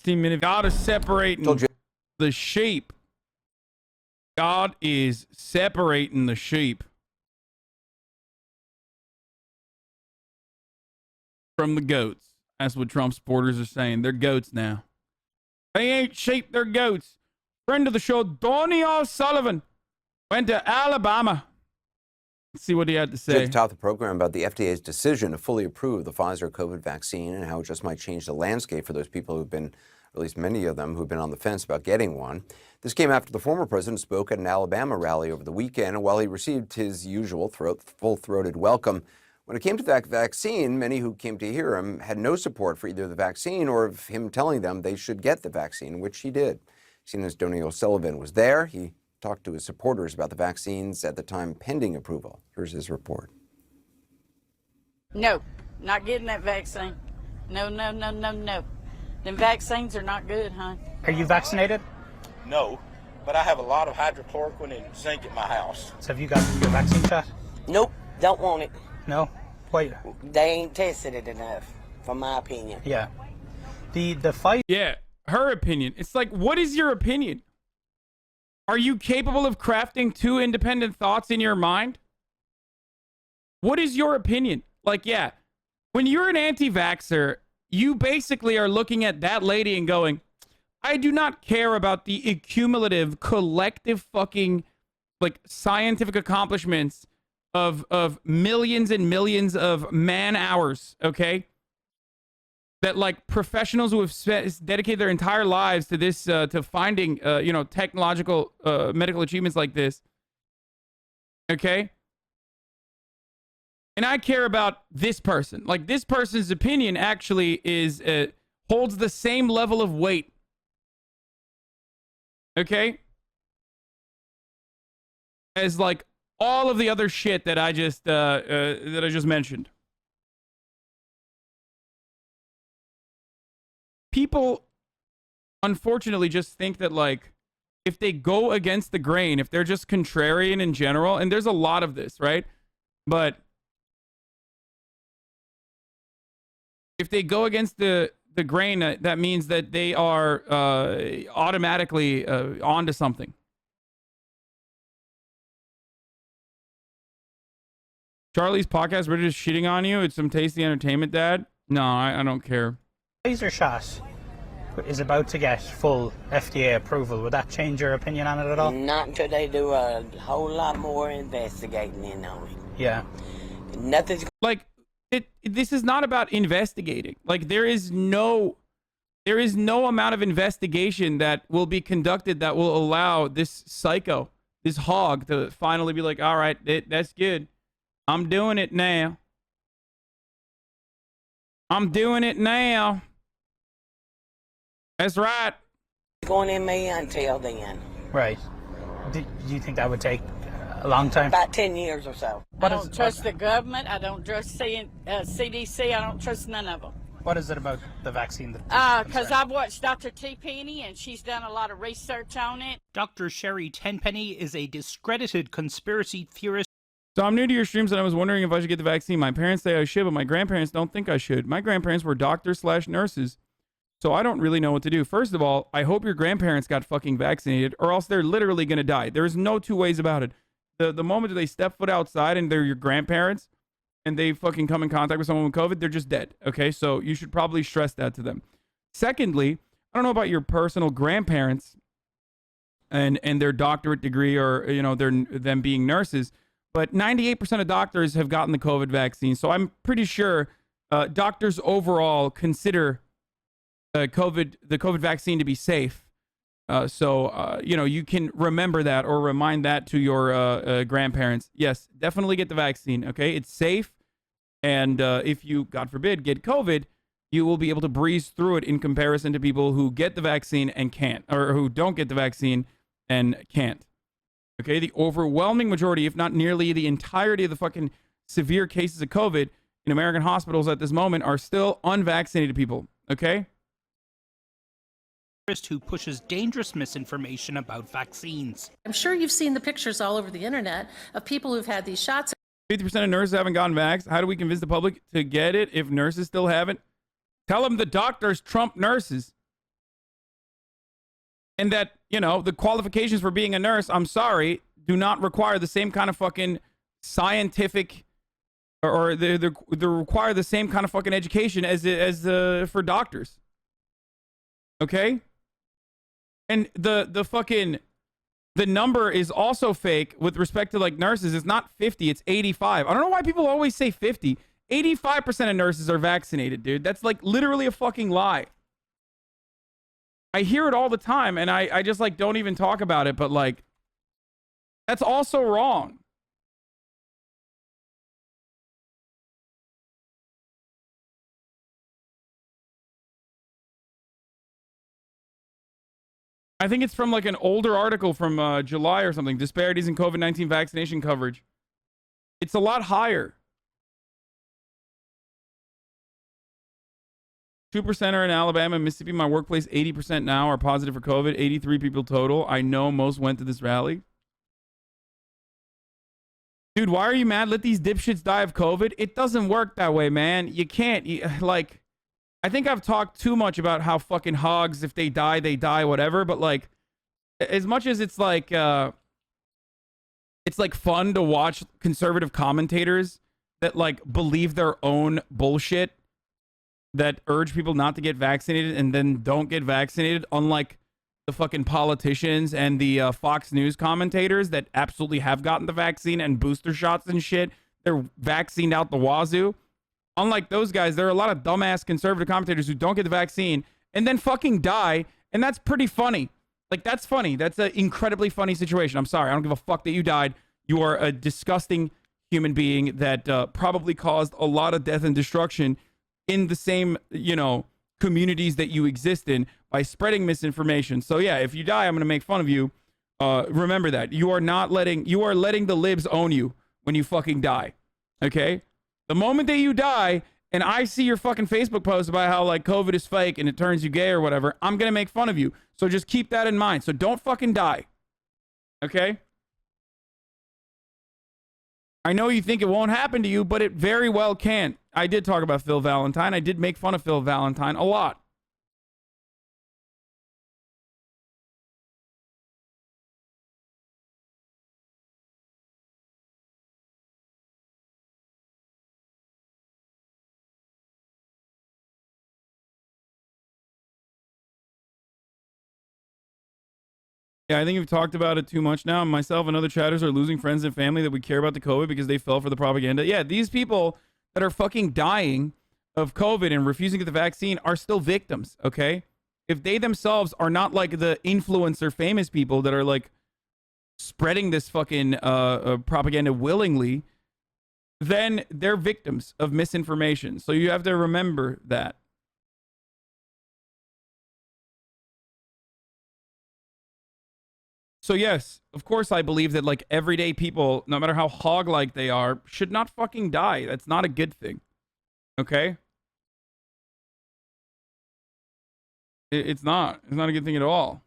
16 minutes. God is separating the sheep. God is separating the sheep from the goats. That's what Trump supporters are saying. They're goats now. They ain't sheep, they're goats. Friend of the show, Donnie O'Sullivan, went to Alabama. Let's see what he had to say. At the top of the program about the FDA's decision to fully approve the Pfizer COVID vaccine and how it just might change the landscape for those people who've been, at least many of them, who've been on the fence about getting one. This came after the former president spoke at an Alabama rally over the weekend, and while he received his usual full-throated welcome, when it came to that vaccine, many who came to hear him had no support for either the vaccine or of him telling them they should get the vaccine, which he did. CNN's Donnie O'Sullivan was there. He talked to his supporters about the vaccines at the time pending approval. Here's his report. No, not getting that vaccine. No, no, no, no, no. Them vaccines are not good, huh? Are you vaccinated? No, but I have a lot of hydrochloroquine and zinc at my house. So have you got your vaccine shot? Nope, don't want it. No? Why? They ain't tested it enough, from my opinion. Yeah. The fight. Yeah, her opinion. It's like, what is your opinion? Are you capable of crafting two independent thoughts in your mind? What is your opinion? Like, yeah, when you're an anti-vaxxer, you basically are looking at that lady and going, I do not care about the accumulative, collective fucking, like, scientific accomplishments of millions and millions of man hours, okay? That, like, professionals who have dedicated their entire lives to this, to finding, you know, technological, medical achievements like this, okay? And I care about this person. Like, this person's opinion actually is, holds the same level of weight, okay? As, like, all of the other shit that I just mentioned. People, unfortunately, just think that, like, if they go against the grain, if they're just contrarian in general, and there's a lot of this, right? But if they go against the grain, that means that they are automatically onto something. Charlie's podcast, we're just shitting on you. It's some tasty entertainment, Dad. No, I don't care. Pfizer shot is about to get full FDA approval. Would that change your opinion on it at all? Not until they do a whole lot more investigating in on it. Yeah. Nothing's... Like, this is not about investigating. Like, there is no amount of investigation that will be conducted that will allow this psycho, this hog, to finally be like, all right, that's good. I'm doing it now. I'm doing it now. That's right. Going in me until then. Right. Do you think that would take a long time? About 10 years or so. I don't trust the government. I don't trust CDC. I don't trust none of them. What is it about the vaccine that... Because I've watched Dr. Tenpenny, and she's done a lot of research on it. Dr. Sherry Tenpenny is a discredited conspiracy theorist. So I'm new to your streams, and I was wondering if I should get the vaccine. My parents say I should, but my grandparents don't think I should. My grandparents were doctors/nurses, so I don't really know what to do. First of all, I hope your grandparents got fucking vaccinated, or else they're literally going to die. There's no two ways about it. The moment that they step foot outside and they're your grandparents, and they fucking come in contact with someone with COVID, they're just dead, okay? So you should probably stress that to them. Secondly, I don't know about your personal grandparents and their doctorate degree, or, you know, them being nurses, but 98% of doctors have gotten the COVID vaccine. So I'm pretty sure doctors overall consider the COVID vaccine to be safe. So you know, you can remember that or remind that to your grandparents. Yes, definitely get the vaccine, okay? It's safe. And if you, God forbid, get COVID, you will be able to breeze through it in comparison to people who get the vaccine and can't, or who don't get the vaccine and can't. Okay, the overwhelming majority, if not nearly the entirety of the fucking severe cases of COVID in American hospitals at this moment are still unvaccinated people, okay? Who pushes dangerous misinformation about vaccines. I'm sure you've seen the pictures all over the internet of people who've had these shots. 50% of nurses haven't gotten vaxxed. How do we convince the public to get it if nurses still haven't? Tell them the doctors trump nurses. And that, you know, the qualifications for being a nurse, I'm sorry, do not require the same kind of fucking scientific, or they require the same kind of fucking education as for doctors. Okay? And the fucking, the number is also fake with respect to like nurses. It's not 50, it's 85. I don't know why people always say 50. 85% of nurses are vaccinated, dude. That's like literally a fucking lie. I hear it all the time, and I just like don't even talk about it, but like that's also wrong. I think it's from like an older article from July or something. Disparities in COVID-19 vaccination coverage. It's a lot higher. 2% are in Alabama and Mississippi. My workplace, 80% now are positive for COVID. 83 people total. I know most went to this rally. Dude, why are you mad? Let these dipshits die of COVID. It doesn't work that way, man. You can't, like, I think I've talked too much about how fucking hogs, if they die, whatever. But like, as much as it's like fun to watch conservative commentators that like believe their own bullshit, that urge people not to get vaccinated and then don't get vaccinated, unlike the fucking politicians and the Fox News commentators that absolutely have gotten the vaccine and booster shots and shit. They're vaccinated out the wazoo. Unlike those guys, there are a lot of dumbass conservative commentators who don't get the vaccine and then fucking die, and that's pretty funny. Like, that's funny. That's an incredibly funny situation. I'm sorry. I don't give a fuck that you died. You are a disgusting human being that probably caused a lot of death and destruction in the same, you know, communities that you exist in by spreading misinformation. So yeah, if you die, I'm going to make fun of you. Remember that. You are letting the libs own you when you fucking die. Okay? The moment that you die and I see your fucking Facebook post about how like COVID is fake and it turns you gay or whatever, I'm going to make fun of you. So just keep that in mind. So don't fucking die. Okay? I know you think it won't happen to you, but it very well can. I did talk about Phil Valentine. I did make fun of Phil Valentine a lot. Yeah, I think we've talked about it too much now. Myself and other chatters are losing friends and family that we care about the COVID because they fell for the propaganda. Yeah, these people that are fucking dying of COVID and refusing to get the vaccine are still victims, okay? If they themselves are not like the influencer famous people that are like spreading this fucking propaganda willingly, then they're victims of misinformation. So you have to remember that. So yes, of course I believe that like everyday people, no matter how hog-like they are, should not fucking die. That's not a good thing. Okay? It's not. It's not a good thing at all.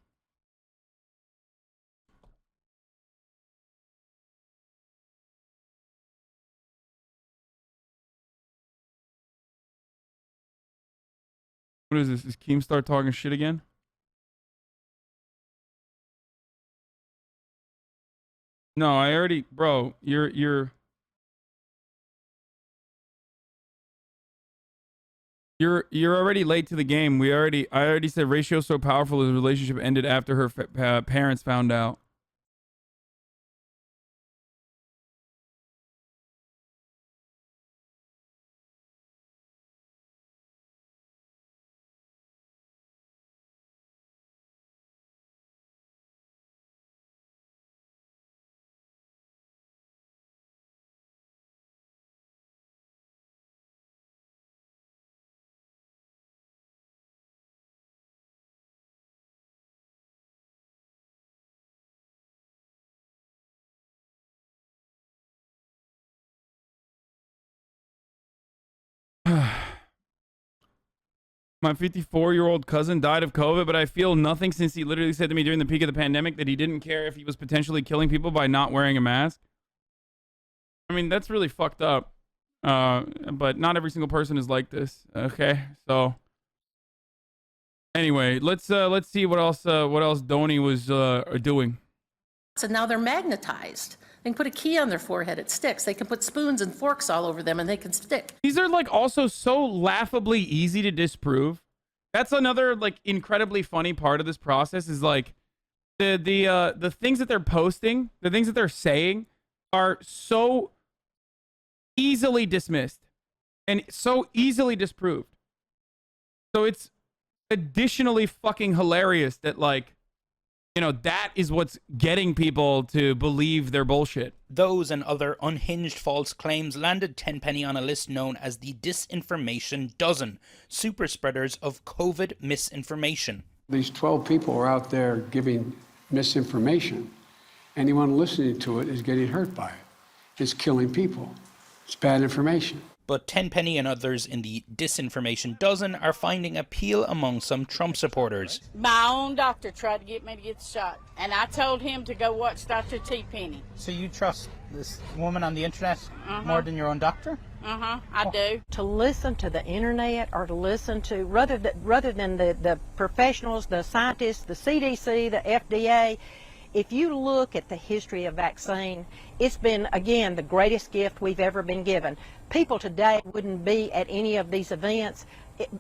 What is this? Is Keemstar talking shit again? No, I already, bro, you're already late to the game. I already said ratio's so powerful the relationship ended after her parents found out. My 54-year-old cousin died of COVID, but I feel nothing since he literally said to me during the peak of the pandemic that he didn't care if he was potentially killing people by not wearing a mask. I mean, that's really fucked up. But not every single person is like this. Okay, so Anyway, let's see what else Donnie was doing. And now they're magnetized. They can put a key on their forehead, it sticks. They can put spoons and forks all over them and they can stick. These are like also so laughably easy to disprove. That's another like incredibly funny part of this process is like the things that they're posting, the things that they're saying are so easily dismissed and so easily disproved. So it's additionally fucking hilarious that like, you know, that is what's getting people to believe their bullshit. Those and other unhinged false claims landed Tenpenny on a list known as the Disinformation Dozen, super spreaders of COVID misinformation. These 12 people are out there giving misinformation. Anyone listening to it is getting hurt by it. It's killing people. It's bad information. But Tenpenny and others in the Disinformation Dozen are finding appeal among some Trump supporters. My own doctor tried to get me to get the shot, and I told him to go watch Dr. Tenpenny. So you trust this woman on the internet more than your own doctor? I do. To listen to the internet or to listen to, rather than the professionals, the scientists, the CDC, the FDA, if you look at the history of vaccine, it's been, again, the greatest gift we've ever been given. People today wouldn't be at any of these events.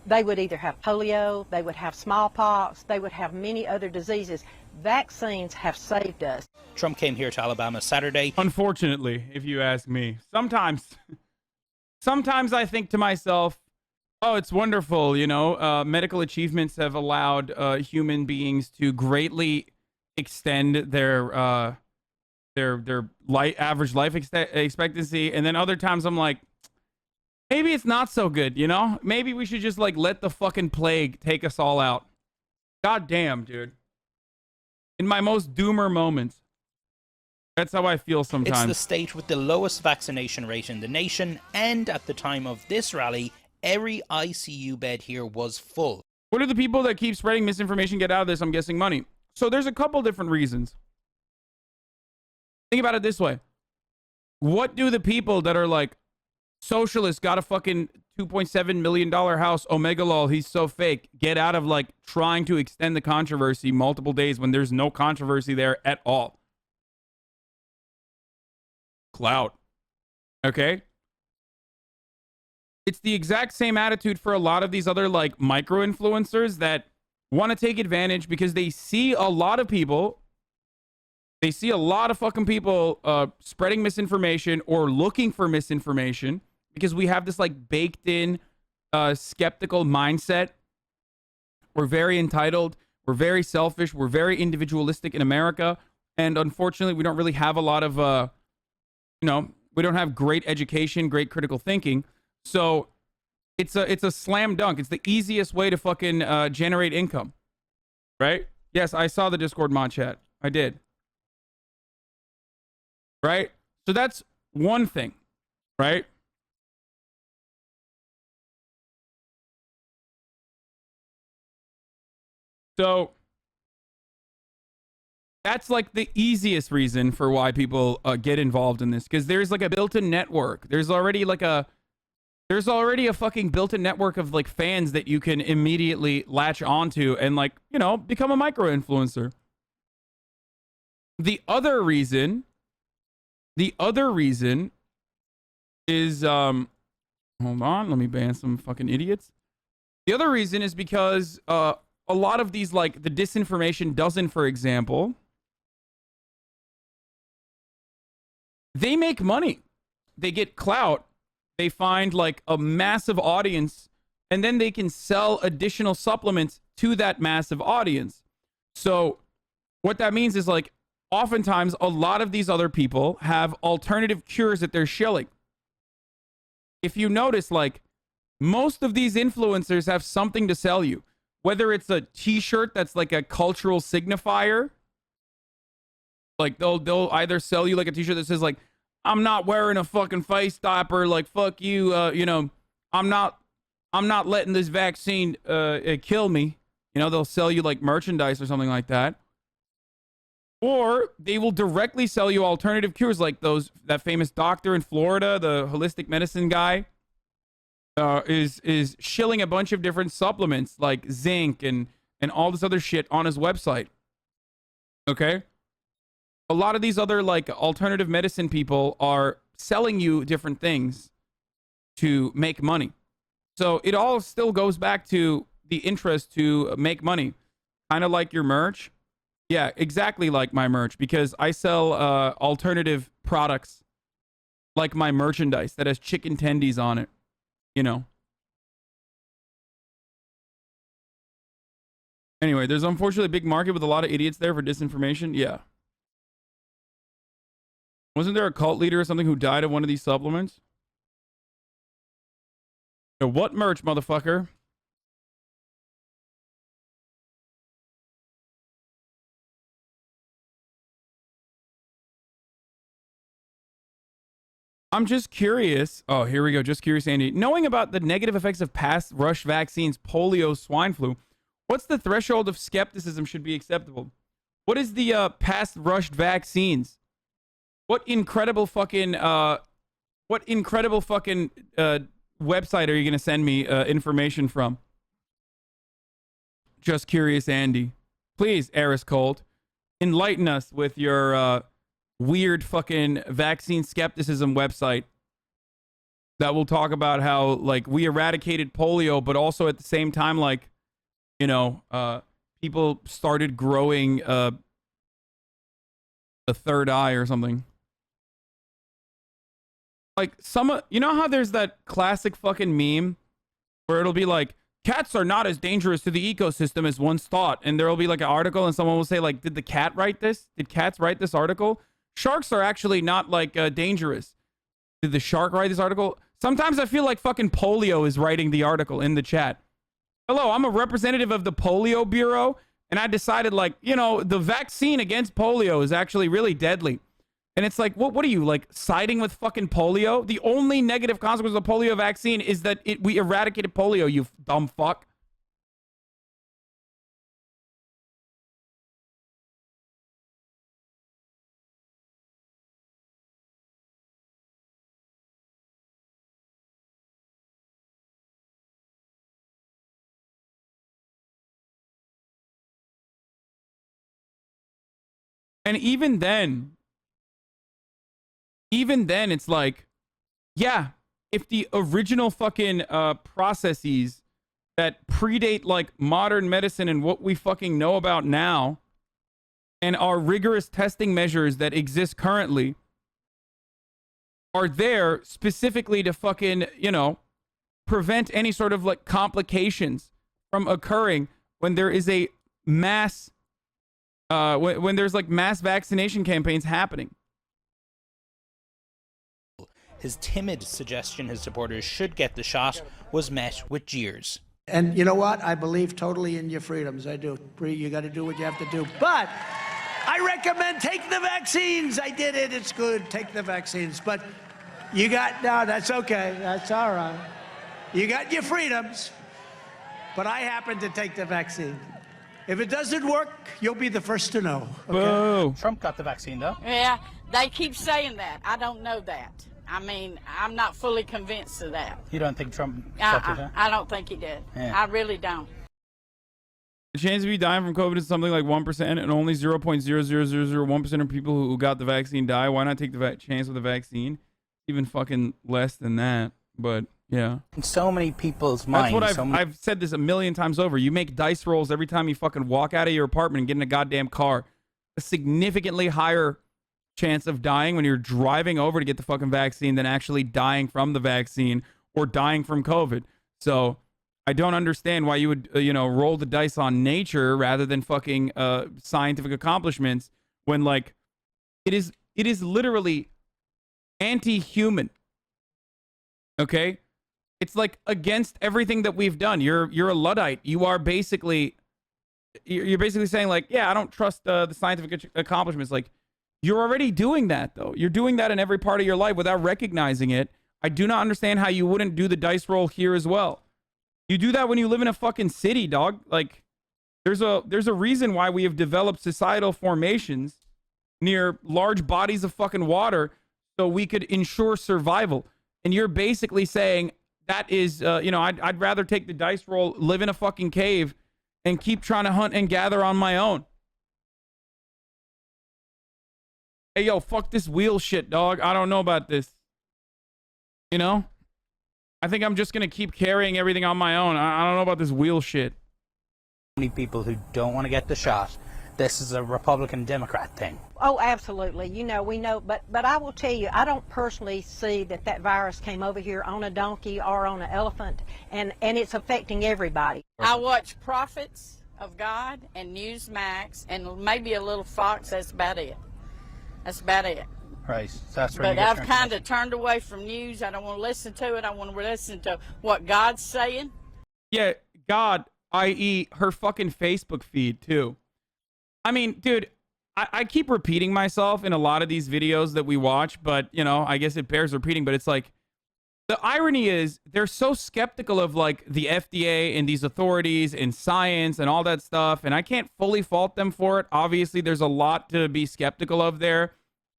They would either have polio, they would have smallpox, they would have many other diseases. Vaccines have saved us. Trump came here to Alabama Saturday. Unfortunately, if you ask me. Sometimes I think to myself, oh, it's wonderful, you know, medical achievements have allowed human beings to greatly extend their average life expectancy, and then other times I'm like, maybe it's not so good, you know? Maybe we should just like let the fucking plague take us all out. God damn, dude. In my most doomer moments, that's how I feel sometimes. It's the state with the lowest vaccination rate in the nation, and at the time of this rally, every ICU bed here was full. What do the people that keep spreading misinformation get out of this? I'm guessing money. So there's a couple different reasons. Think about it this way. What do the people that are like, socialists got a fucking $2.7 million house, Omega lol, he's so fake, get out of like trying to extend the controversy multiple days when there's no controversy there at all? Clout. Okay? It's the exact same attitude for a lot of these other like micro influencers that want to take advantage because they see a lot of people, they see a lot of fucking people spreading misinformation or looking for misinformation because we have this like baked in skeptical mindset. We're very entitled. We're very selfish. We're very individualistic in America. And unfortunately, we don't really have a lot of, you know, we don't have great education, great critical thinking. So it's a slam dunk. It's the easiest way to fucking generate income, right? Yes, I saw the Discord mod chat. I did. Right? So that's one thing, right? So that's like the easiest reason for why people get involved in this, because there's like a built-in network. There's already a fucking built-in network of like fans that you can immediately latch onto and like, you know, become a micro-influencer. The other reason is, hold on, let me ban some fucking idiots. The other reason is because a lot of these, like the Disinformation Dozen, for example, they make money. They get clout. They find like a massive audience, and then they can sell additional supplements to that massive audience. So what that means is like, oftentimes a lot of these other people have alternative cures that they're shilling. If you notice, like most of these influencers have something to sell you, whether it's a t-shirt that's like a cultural signifier. Like they'll either sell you like a t-shirt that says like, I'm not wearing a fucking face stopper, like fuck you, you know, I'm not letting this vaccine kill me. You know, they'll sell you like merchandise or something like that. Or they will directly sell you alternative cures, like that famous doctor in Florida, the holistic medicine guy, is shilling a bunch of different supplements like zinc and and all this other shit on his website. Okay? A lot of these other like alternative medicine people are selling you different things to make money. So it all still goes back to the interest to make money. Kind of like your merch. Yeah, exactly like my merch, because I sell alternative products like my merchandise that has chicken tendies on it, you know. Anyway, there's unfortunately a big market with a lot of idiots there for disinformation. Yeah. Wasn't there a cult leader or something who died of one of these supplements? So what merch, motherfucker? I'm just curious. Oh, here we go. Just curious, Andy. Knowing about the negative effects of past rush vaccines, polio, swine flu, what's the threshold of skepticism should be acceptable? What is the past rushed vaccines? What incredible fucking website are you gonna send me information from? Just curious, Andy. Please, Eris Colt, enlighten us with your weird fucking vaccine skepticism website that will talk about how like we eradicated polio, but also at the same time, like, you know, people started growing a third eye or something. Like you know how there's that classic fucking meme where it'll be like, cats are not as dangerous to the ecosystem as once thought. And there'll be like an article and someone will say like, did the cat write this? Did cats write this article? Sharks are actually not like dangerous. Did the shark write this article? Sometimes I feel like fucking polio is writing the article in the chat. Hello, I'm a representative of the Polio Bureau. And I decided like, you know, the vaccine against polio is actually really deadly. And it's like, what are you, like, siding with fucking polio? The only negative consequence of the polio vaccine is that we eradicated polio, you dumb fuck. And even then, it's like, yeah, if the original fucking processes that predate like modern medicine and what we fucking know about now and our rigorous testing measures that exist currently are there specifically to fucking, you know, prevent any sort of like complications from occurring when there is a mass, when there's like mass vaccination campaigns happening. His timid suggestion his supporters should get the shot was met with jeers. And you know what? I believe totally in your freedoms. I do. You got to do what you have to do. But I recommend take the vaccines. I did it. It's good. Take the vaccines. But no, that's okay. That's all right. You got your freedoms. But I happen to take the vaccine. If it doesn't work, you'll be the first to know. Okay? Whoa. Trump got the vaccine, though. Yeah, they keep saying that. I don't know that. I mean, I'm not fully convinced of that. You don't think Trump fucked it, huh? I don't think he did. Yeah. I really don't. The chance of you dying from COVID is something like 1%, and only 0.00001% of people who got the vaccine die. Why not take the chance with the vaccine? Even fucking less than that. But yeah, In so many people's minds. That's what I've said this a million times over. You make dice rolls every time you fucking walk out of your apartment and get in a goddamn car. A significantly higher chance of dying when you're driving over to get the fucking vaccine than actually dying from the vaccine or dying from COVID. So I don't understand why you would, roll the dice on nature rather than fucking scientific accomplishments when, like, it is literally anti-human. Okay? It's like against everything that we've done. You're a Luddite. You're basically saying like, yeah, I don't trust the scientific accomplishments. Like, you're already doing that though. You're doing that in every part of your life without recognizing it. I do not understand how you wouldn't do the dice roll here as well. You do that when you live in a fucking city, dog. Like, there's a reason why we have developed societal formations near large bodies of fucking water so we could ensure survival. And you're basically saying that is, I'd rather take the dice roll, live in a fucking cave, and keep trying to hunt and gather on my own. Hey, yo, fuck this wheel shit, dog. I don't know about this. You know? I think I'm just going to keep carrying everything on my own. I don't know about this wheel shit. Many people who don't want to get the shot. This is a Republican-Democrat thing. Oh, absolutely. You know, we know, but I will tell you, I don't personally see that virus came over here on a donkey or on an elephant, and it's affecting everybody. I watch Prophets of God and Newsmax and maybe a little Fox. That's about it. That's about it. Right. So that's where But you get I've your kind of turned away from news. I don't want to listen to it. I want to listen to what God's saying. Yeah, God, i.e. her fucking Facebook feed, too. I mean, dude, I keep repeating myself in a lot of these videos that we watch, but, you know, I guess it bears repeating, but it's like, the irony is they're so skeptical of, like, the FDA and these authorities and science and all that stuff, and I can't fully fault them for it. Obviously, there's a lot to be skeptical of there,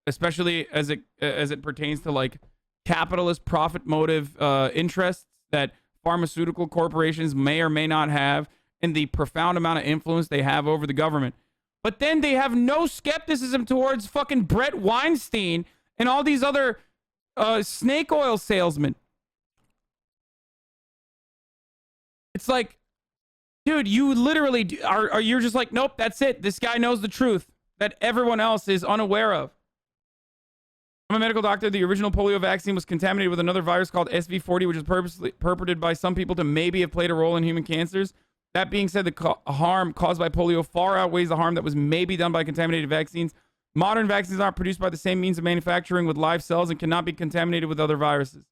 especially as it pertains to, like, capitalist profit motive interests that pharmaceutical corporations may or may not have, and the profound amount of influence they have over the government. But then they have no skepticism towards fucking Brett Weinstein and all these other snake oil salesmen. It's like, dude, you literally are you're just like, nope, that's it. This guy knows the truth that everyone else is unaware of. I'm a medical doctor. The original polio vaccine was contaminated with another virus called SV40, which is purposely purported by some people to maybe have played a role in human cancers. That being said, the harm caused by polio far outweighs the harm that was maybe done by contaminated vaccines. Modern vaccines aren't produced by the same means of manufacturing with live cells and cannot be contaminated with other viruses.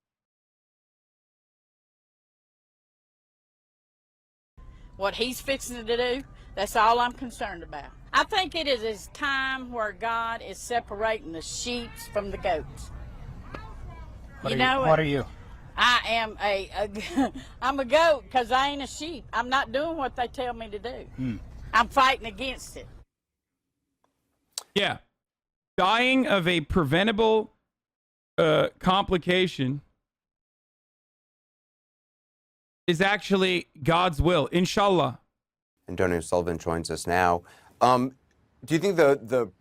What he's fixing to do, that's all I'm concerned about. I think it is his time where God is separating the sheep from the goats. What are you? I am I'm a goat because I ain't a sheep. I'm not doing what they tell me to do. I'm fighting against it. Yeah. Dying of a preventable complication is actually God's will, inshallah. Antonio Sullivan joins us now. Do you think the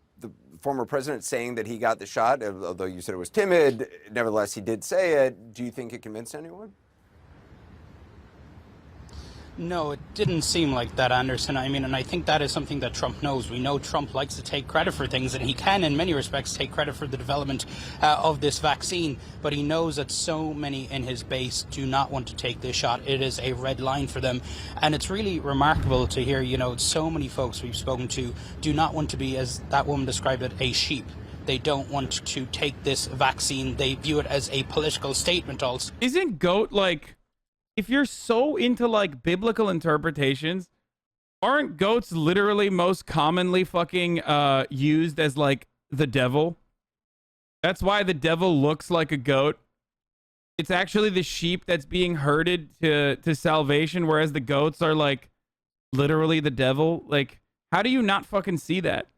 former president saying that he got the shot, although you said it was timid, nevertheless he did say it, do you think it convinced anyone? No, it didn't seem like that, Anderson. I mean, and I think that is something that Trump knows. We know Trump likes to take credit for things, and he can, in many respects, take credit for the development of this vaccine. But he knows that so many in his base do not want to take this shot. It is a red line for them. And it's really remarkable to hear, you know, so many folks we've spoken to do not want to be, as that woman described it, a sheep. They don't want to take this vaccine. They view it as a political statement also. Isn't goat like... If you're so into, like, biblical interpretations, aren't goats literally most commonly fucking used as, like, the devil? That's why the devil looks like a goat. It's actually the sheep that's being herded to salvation, whereas the goats are, like, literally the devil. Like, how do you not fucking see that?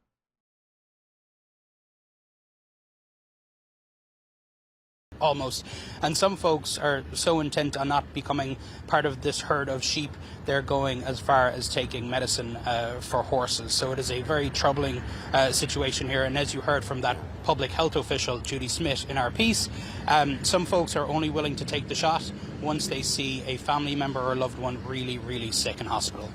Almost. And some folks are so intent on not becoming part of this herd of sheep, they're going as far as taking medicine for horses. So it is a very troubling situation here. And as you heard from that public health official, Judy Smith, in our piece, some folks are only willing to take the shot once they see a family member or loved one really, really sick in hospital.